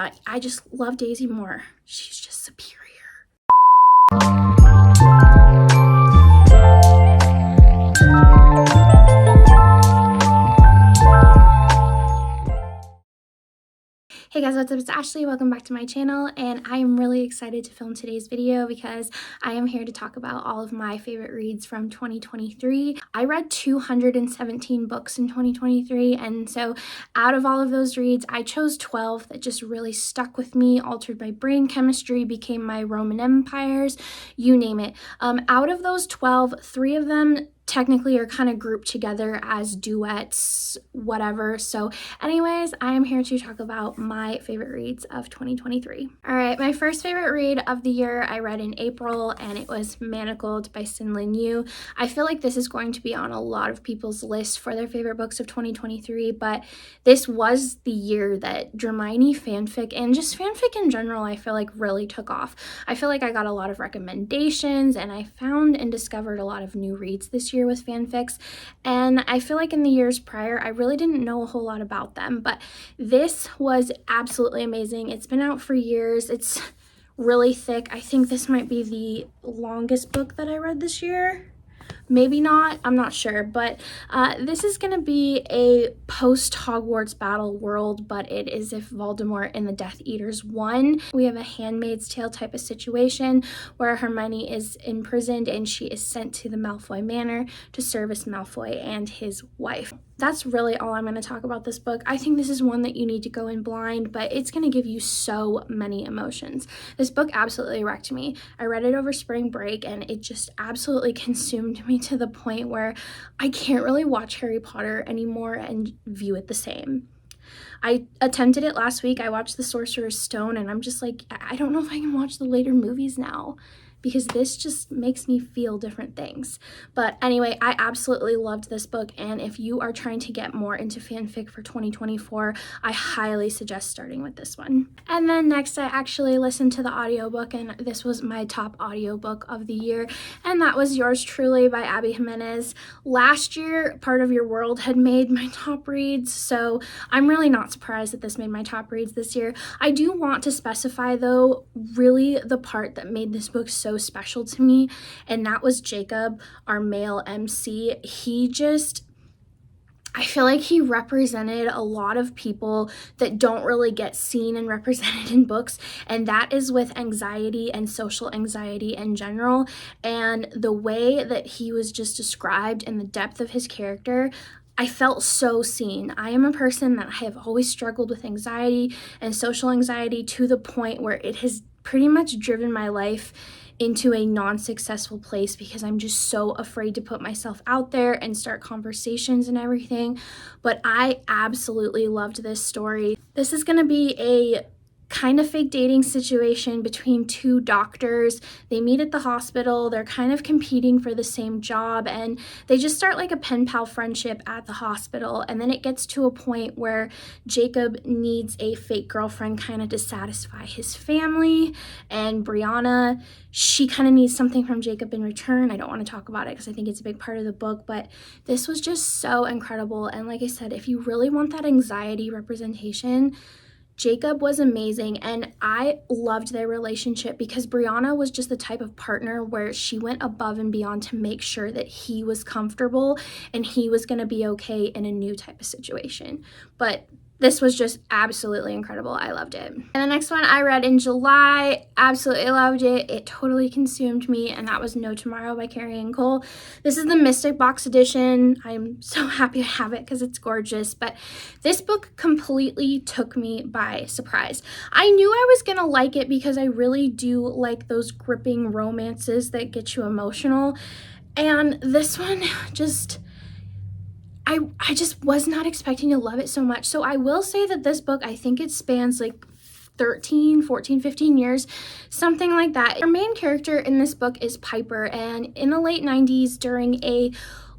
I just love Daisy more. She's just superior. Hey guys, what's up? It's Ashley. Welcome back to my channel, and I am really excited to film today's video because I am here to talk about all of my favorite reads from 2023. I read 217 books in 2023, and so out of all of those reads, I chose 12 that just really stuck with me, altered my brain chemistry, became my Roman empires, you name it. Out of those 12, 3 of them technically are kind of grouped together as duets, whatever. So anyways, I am here to talk about my favorite reads of 2023. All right, my first favorite read of the year I read in April, and it was Manacled by sinlenyu. I feel like this is going to be on a lot of people's list for their favorite books of 2023, but this was the year that Hermione fanfic and just fanfic in general, I feel like really took off. I feel like I got a lot of recommendations, and I found and discovered a lot of new reads this year with fanfics, and I feel like in the years prior I really didn't know a whole lot about them, but this was absolutely amazing. It's been out for years. It's really thick. I think this might be the longest book that I read this year. Maybe not, I'm not sure, but this is going to be a post-Hogwarts battle world, but it is if Voldemort and the Death Eaters won. We have a Handmaid's Tale type of situation where Hermione is imprisoned and she is sent to the Malfoy Manor to service Malfoy and his wife. That's really all I'm going to talk about this book. I think this is one that you need to go in blind, but it's going to give you so many emotions. This book absolutely wrecked me. I read it over spring break, and it just absolutely consumed me to the point where I can't really watch Harry Potter anymore and view it the same. I attempted it last week. I watched The Sorcerer's Stone, and I'm just like, I don't know if I can watch the later movies now, because this just makes me feel different things. But anyway, I absolutely loved this book, and if you are trying to get more into fanfic for 2024, I highly suggest starting with this one. And then next, I actually listened to the audiobook, and this was my top audiobook of the year, and that was Yours Truly by Abby Jimenez. Last year, Part of Your World had made my top reads, so I'm really not surprised that this made my top reads this year. I do want to specify, though, really the part that made this book so special to me, and that was Jacob, our male MC. I feel like he represented a lot of people that don't really get seen and represented in books, and that is with anxiety and social anxiety in general. And the way that he was just described and the depth of his character, I felt so seen. I am a person that I have always struggled with anxiety and social anxiety to the point where it has pretty much driven my life into a non-successful place because I'm just so afraid to put myself out there and start conversations and everything. But I absolutely loved this story. This is gonna be a kind of fake dating situation between 2 doctors. They meet at the hospital, they're kind of competing for the same job, and they just start like a pen pal friendship at the hospital, and then it gets to a point where Jacob needs a fake girlfriend kind of to satisfy his family, and Brianna, she kind of needs something from Jacob in return. I don't want to talk about it because I think it's a big part of the book, but this was just so incredible. And like I said, if you really want that anxiety representation, Jacob was amazing, and I loved their relationship because Brianna was just the type of partner where she went above and beyond to make sure that he was comfortable and he was going to be okay in a new type of situation. But this was just absolutely incredible. I loved it. And the next one I read in July, absolutely loved it. It totally consumed me, and that was No Tomorrow by Carian. This is the Mystic Box edition. I'm so happy to have it because it's gorgeous, but this book completely took me by surprise. I knew I was gonna like it because I really do like those gripping romances that get you emotional, and this one just... I just was not expecting to love it so much. So I will say that this book, I think it spans like 13, 14, 15 years, something like that. Our main character in this book is Piper, and in the late 90s, during a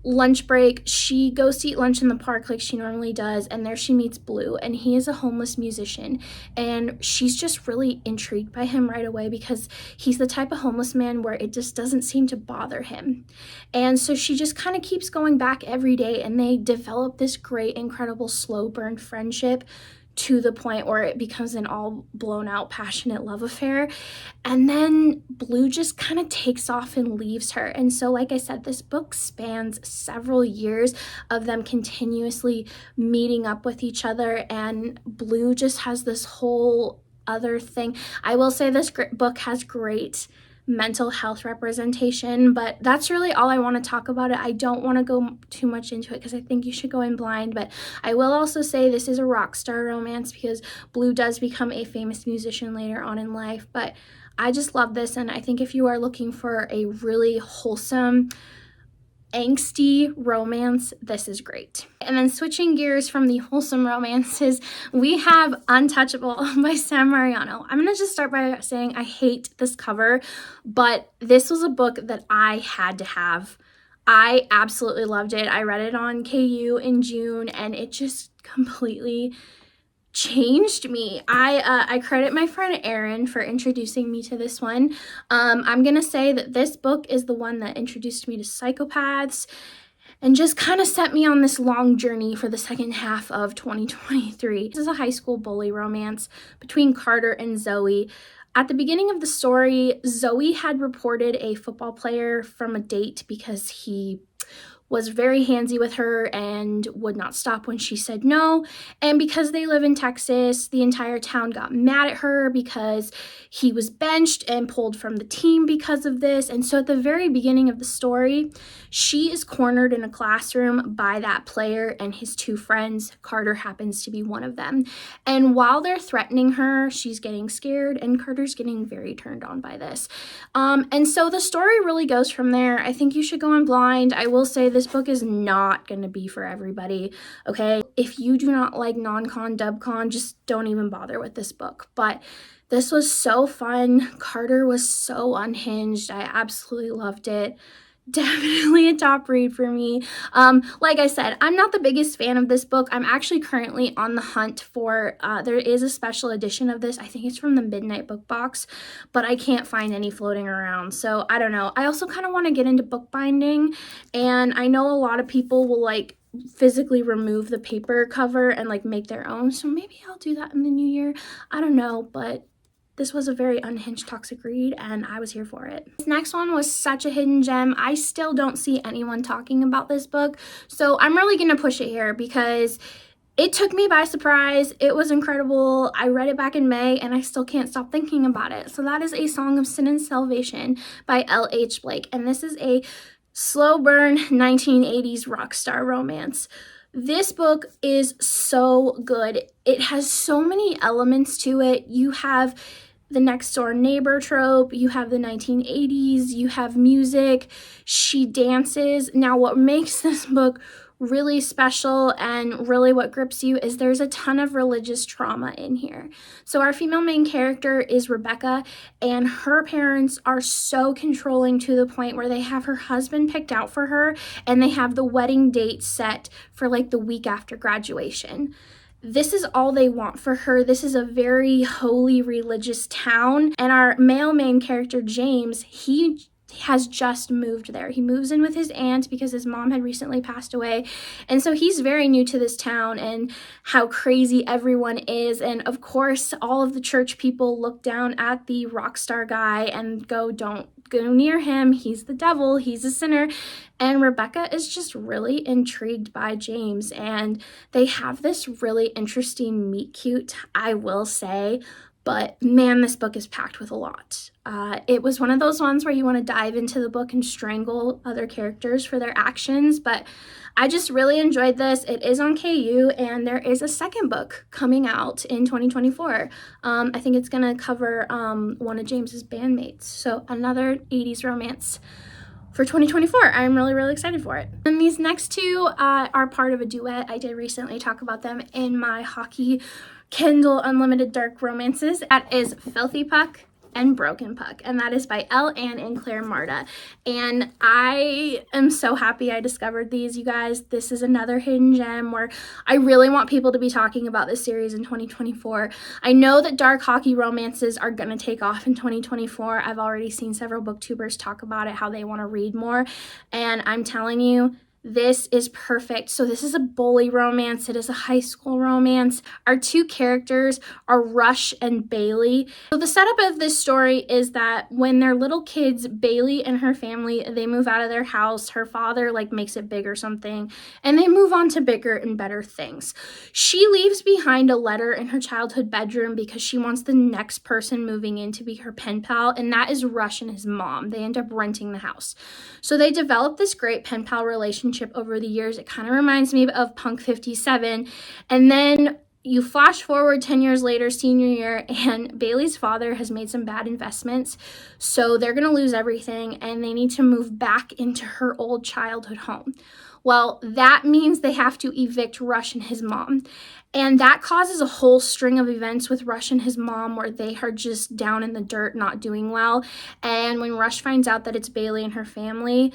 lunch break, she goes to eat lunch in the park like she normally does, and there she meets Blue, and he is a homeless musician, and she's just really intrigued by him right away because he's the type of homeless man where it just doesn't seem to bother him. And so she just kind of keeps going back every day, and they develop this great, incredible, slow burn friendship to the point where it becomes an all blown out passionate love affair. And then Blue just kind of takes off and leaves her. And so, like I said, this book spans several years of them continuously meeting up with each other, and Blue just has this whole other thing. I will say this book has great mental health representation, but that's really all I want to talk about it. I don't want to go too much into it because I think you should go in blind, but I will also say this is a rock star romance because Blue does become a famous musician later on in life. But I just love this, and I think if you are looking for a really wholesome, angsty romance, this is great. And then switching gears from the wholesome romances, we have Untouchable by Sam Mariano. I'm gonna just start by saying I hate this cover, but this was a book that I had to have. I absolutely loved it. I read it on KU in June, and it just completely changed me. I credit my friend Erin for introducing me to this one. I'm gonna say that this book is the one that introduced me to psychopaths and just kind of set me on this long journey for the second half of 2023. This is a high school bully romance between Carter and Zoe. At the beginning of the story, Zoe had reported a football player from a date because he was very handsy with her and would not stop when she said no. And because they live in Texas, the entire town got mad at her because he was benched and pulled from the team because of this. And so at the very beginning of the story, she is cornered in a classroom by that player and his two friends. Carter happens to be one of them. And while they're threatening her, she's getting scared, and Carter's getting very turned on by this. And so the story really goes from there. I think you should go in blind. I will say this book is not going to be for everybody, okay? If you do not like non-con, dub-con, just don't even bother with this book. But this was so fun. Carter was so unhinged. I absolutely loved it. Definitely a top read for me. Like I said, I'm not the biggest fan of this book. I'm actually currently on the hunt for, there is a special edition of this. I think it's from the Midnight Book Box, but I can't find any floating around. So I don't know. I also kind of want to get into bookbinding, and I know a lot of people will like physically remove the paper cover and like make their own. So maybe I'll do that in the new year. I don't know, but this was a very unhinged toxic read, and I was here for it. This next one was such a hidden gem. I still don't see anyone talking about this book, so I'm really gonna push it here because it took me by surprise. It was incredible. I read it back in May, and I still can't stop thinking about it. So that is A Song of Sin and Salvation by L.H. Blake, and this is a slow burn 1980s rock star romance. This book is so good. It has so many elements to it. You have the next door neighbor trope, you have the 1980s, you have music, she dances. Now, what makes this book really special and really what grips you is there's a ton of religious trauma in here. So our female main character is Rebecca, and her parents are so controlling to the point where they have her husband picked out for her, and they have the wedding date set for like the week after graduation. This is all they want for her. This is a very holy religious town, and our male main character, James, he has just moved there. He moves in with his aunt because his mom had recently passed away, and so he's very new to this town and how crazy everyone is. And of course, all of the church people look down at the rock star guy and go, don't go near him, he's the devil, he's a sinner. And Rebecca is just really intrigued by James, and they have this really interesting meet cute, I will say. But man, this book is packed with a lot. It was one of those ones where you want to dive into the book and strangle other characters for their actions, but I just really enjoyed this. It is on KU, and there is a second book coming out in 2024. I think it's going to cover one of James's bandmates, so another 80s romance for 2024. I'm really, really excited for it. And these next two are part of a duet. I did recently talk about them in my hockey Kindle Unlimited Dark Romances. That is Filthy Puck and Broken Puck, and that is by Elle Ann and Claire Marta. And I am so happy I discovered these, you guys. This is another hidden gem where I really want people to be talking about this series in 2024. I know that dark hockey romances are going to take off in 2024. I've already seen several booktubers talk about it, how they want to read more, and I'm telling you, This is perfect. So this is a bully romance. It is a high school romance. Our two characters are Rush and Bailey. So the setup of this story is that when they're little kids, Bailey and her family, they move out of their house. Her father like makes it big or something, and they move on to bigger and better things. She leaves behind a letter in her childhood bedroom because she wants the next person moving in to be her pen pal, and that is Rush and his mom. They end up renting the house. So they develop this great pen pal relationship over the years. It kind of reminds me of Punk 57. And then you flash forward 10 years later, senior year, and Bailey's father has made some bad investments. So they're going to lose everything and they need to move back into her old childhood home. Well, that means they have to evict Rush and his mom. And that causes a whole string of events with Rush and his mom where they are just down in the dirt, not doing well. And when Rush finds out that it's Bailey and her family,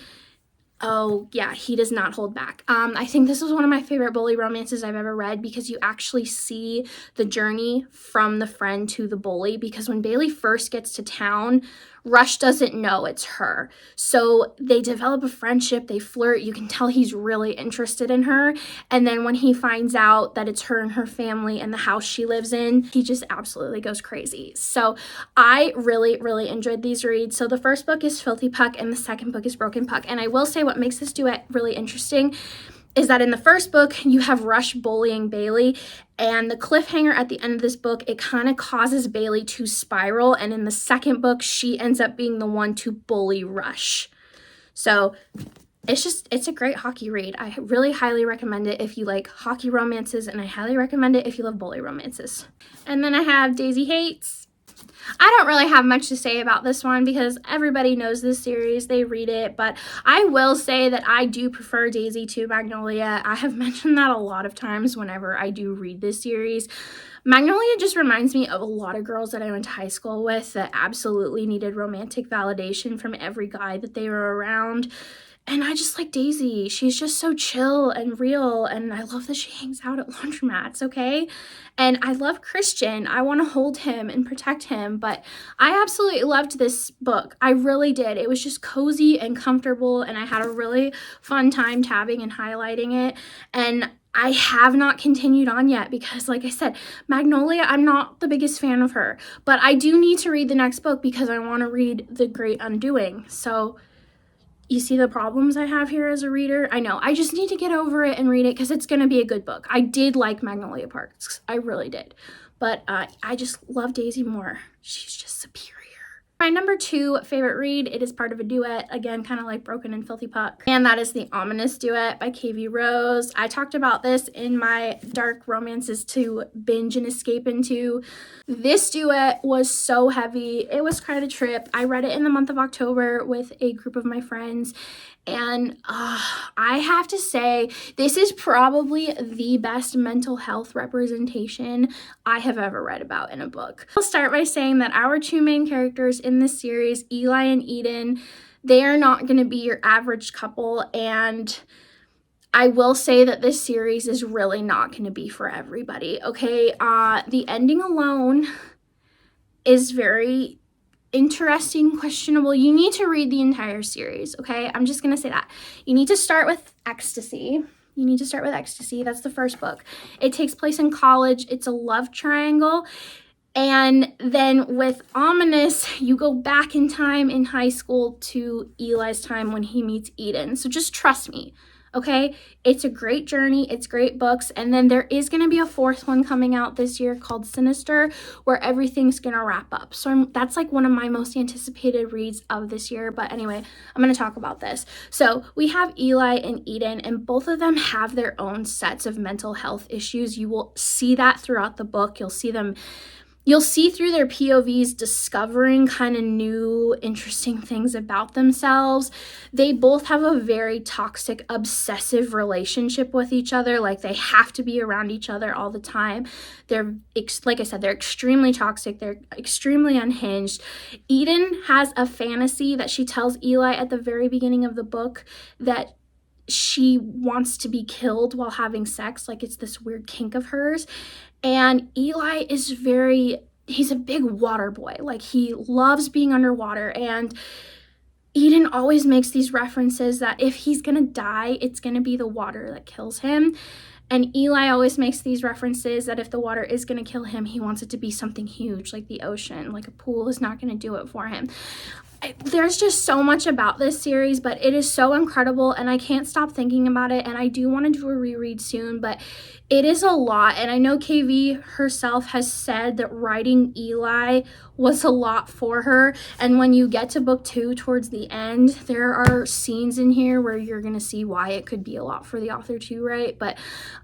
oh, yeah, he does not hold back. I think this is one of my favorite bully romances I've ever read because you actually see the journey from the friend to the bully, because when Bailey first gets to town, Rush doesn't know it's her. So they develop a friendship, they flirt, you can tell he's really interested in her. And then when he finds out that it's her and her family and the house she lives in, he just absolutely goes crazy. So I really, really enjoyed these reads. So the first book is Filthy Puck and the second book is Broken Puck. And I will say what makes this duet really interesting is that in the first book, you have Rush bullying Bailey, and the cliffhanger at the end of this book, it kind of causes Bailey to spiral, and in the second book, she ends up being the one to bully Rush. So it's a great hockey read. I really highly recommend it if you like hockey romances, and I highly recommend it if you love bully romances. And then I have Daisy Haites. I don't really have much to say about this one because everybody knows this series, they read it, but I will say that I do prefer Daisy to Magnolia. I have mentioned that a lot of times whenever I do read this series. Magnolia just reminds me of a lot of girls that I went to high school with that absolutely needed romantic validation from every guy that they were around. And I just like Daisy. She's just so chill and real, and I love that she hangs out at laundromats, okay? And I love Christian. I want to hold him and protect him, but I absolutely loved this book. I really did. It was just cozy and comfortable, and I had a really fun time tabbing and highlighting it. And I have not continued on yet because, like I said, Magnolia, I'm not the biggest fan of her, but I do need to read the next book because I want to read The Great Undoing. So you see the problems I have here as a reader? I know. I just need to get over it and read it because it's going to be a good book. I did like Magnolia Parks. I really did. But I just love Daisy more. She's just superior. My number 2 favorite read, it is part of a duet, again, kind of like Broken and Filthy Puck, and that is The Ominous Duet by KV Rose. I talked about this in my dark romances to binge and escape into. This duet was so heavy. It was quite a trip. I read it in the month of October with a group of my friends, and I have to say, this is probably the best mental health representation I have ever read about in a book. I'll start by saying that our 2 main characters in this series, Eli and Eden, they are not going to be your average couple, and I will say that this series is really not going to be for everybody, okay? The ending alone is very interesting, questionable. You need to read the entire series, okay? I'm just gonna say that. You need to start with Ecstasy. That's the first book. It takes place in college. It's a love triangle. And then with Ominous, you go back in time in high school to Eli's time when he meets Eden. So just trust me, okay? It's a great journey. It's great books. And then there is going to be a 4th one coming out this year called Sinister, where everything's going to wrap up. So that's like one of my most anticipated reads of this year. But anyway, I'm going to talk about this. So we have Eli and Eden, and both of them have their own sets of mental health issues. You will see that throughout the book. You'll see through their POVs discovering kind of new, interesting things about themselves. They both have a very toxic, obsessive relationship with each other. Like, they have to be around each other all the time. Like I said, they're extremely toxic. They're extremely unhinged. Eden has a fantasy that she tells Eli at the very beginning of the book that she wants to be killed while having sex. Like, it's this weird kink of hers. And Eli is he's a big water boy. Like, he loves being underwater. And Eden always makes these references that if he's gonna die, it's gonna be the water that kills him. And Eli always makes these references that if the water is gonna kill him, he wants it to be something huge, like the ocean. Like a pool is not gonna do it for him. There's just so much about this series, but it is so incredible, and I can't stop thinking about it, and I do want to do a reread soon, but it is a lot. And I know KV herself has said that writing Eli was a lot for her, and when you get to book 2 towards the end, there are scenes in here where you're gonna see why it could be a lot for the author to write. But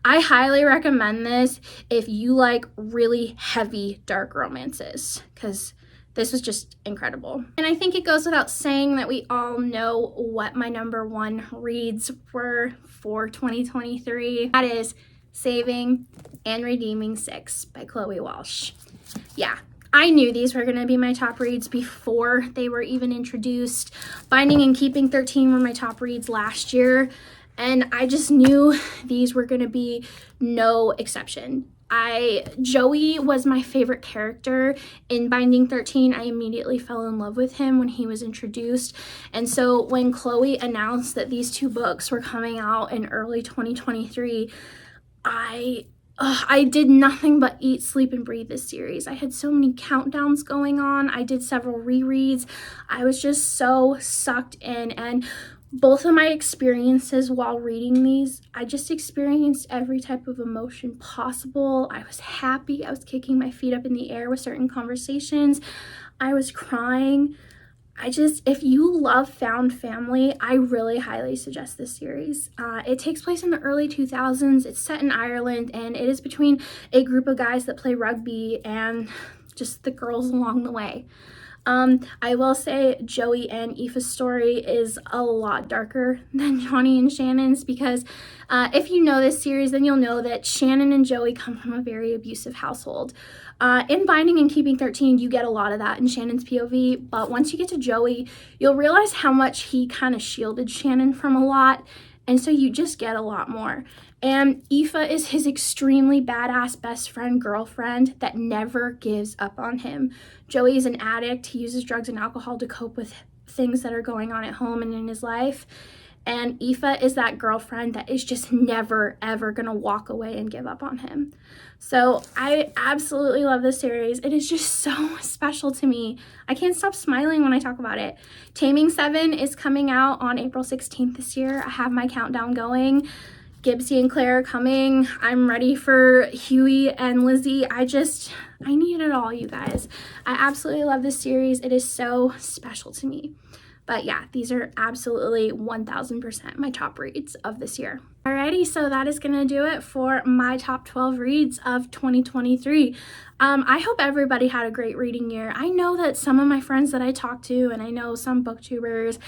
I highly recommend this if you like really heavy dark romances, because this was just incredible. And I think it goes without saying that we all know what my number 1 reads were for 2023. That is Saving and Redeeming 6 by Chloe Walsh. Yeah, I knew these were gonna be my top reads before they were even introduced. Binding and Keeping 13 were my top reads last year, and I just knew these were gonna be no exception. Joey was my favorite character in Binding 13. I immediately fell in love with him when he was introduced. And so when Chloe announced that these 2 books were coming out in early 2023, I did nothing but eat, sleep, and breathe this series. I had so many countdowns going on. I did several rereads. I was just so sucked in, and both of my experiences while reading these, I just experienced every type of emotion possible. I was happy. I was kicking my feet up in the air with certain conversations. I was crying. If you love found family, I really highly suggest this series. It takes place in the early 2000s. It's set in Ireland, and it is between a group of guys that play rugby and just the girls along the way. I will say Joey and Aoife's story is a lot darker than Johnny and Shannon's, because if you know this series, then you'll know that Shannon and Joey come from a very abusive household. In Binding and Keeping 13, you get a lot of that in Shannon's POV, but once you get to Joey, you'll realize how much he kind of shielded Shannon from a lot, and so you just get a lot more. And Aoife is his extremely badass best friend, girlfriend that never gives up on him. Joey is an addict. He uses drugs and alcohol to cope with things that are going on at home and in his life. And Aoife is that girlfriend that is just never, ever gonna walk away and give up on him. So I absolutely love this series. It is just so special to me. I can't stop smiling when I talk about it. Taming 7 is coming out on April 16th this year. I have my countdown going. Gibbsy and Claire are coming. I'm ready for Huey and Lizzie. I need it all, you guys. I absolutely love this series. It is so special to me. But yeah, these are absolutely 1000% my top reads of this year. Alrighty, so that is gonna do it for my top 12 reads of 2023. I hope everybody had a great reading year. I know that some of my friends that I talked to, and I know some booktubers,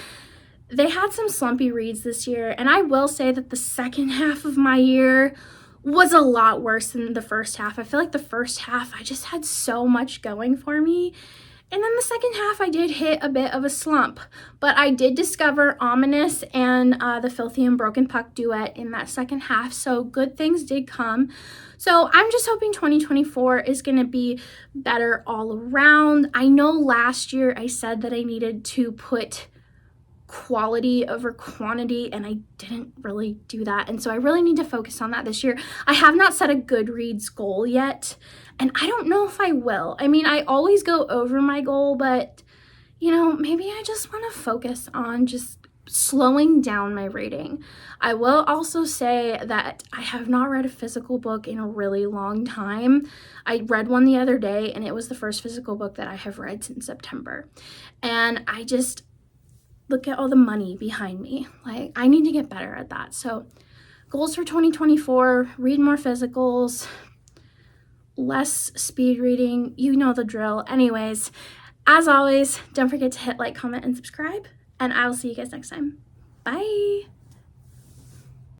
they had some slumpy reads this year, and I will say that the second half of my year was a lot worse than the first half. I feel like the first half, I just had so much going for me, and then the second half, I did hit a bit of a slump, but I did discover Ominous and the Filthy and Broken Puck duet in that second half, so good things did come. So I'm just hoping 2024 is going to be better all around. I know last year I said that I needed to put quality over quantity, and I didn't really do that, and so I really need to focus on that this year. I have not set a Goodreads goal yet, and I don't know if I will. I mean, I always go over my goal, but you know, maybe I just want to focus on just slowing down my reading. I will also say that I have not read a physical book in a really long time. I read one the other day, and it was the first physical book that I have read since September, and I just look at all the money behind me. Like, I need to get better at that. So goals for 2024, read more physicals, less speed reading, you know the drill. Anyways, as always, don't forget to hit like, comment, and subscribe, and I will see you guys next time. Bye.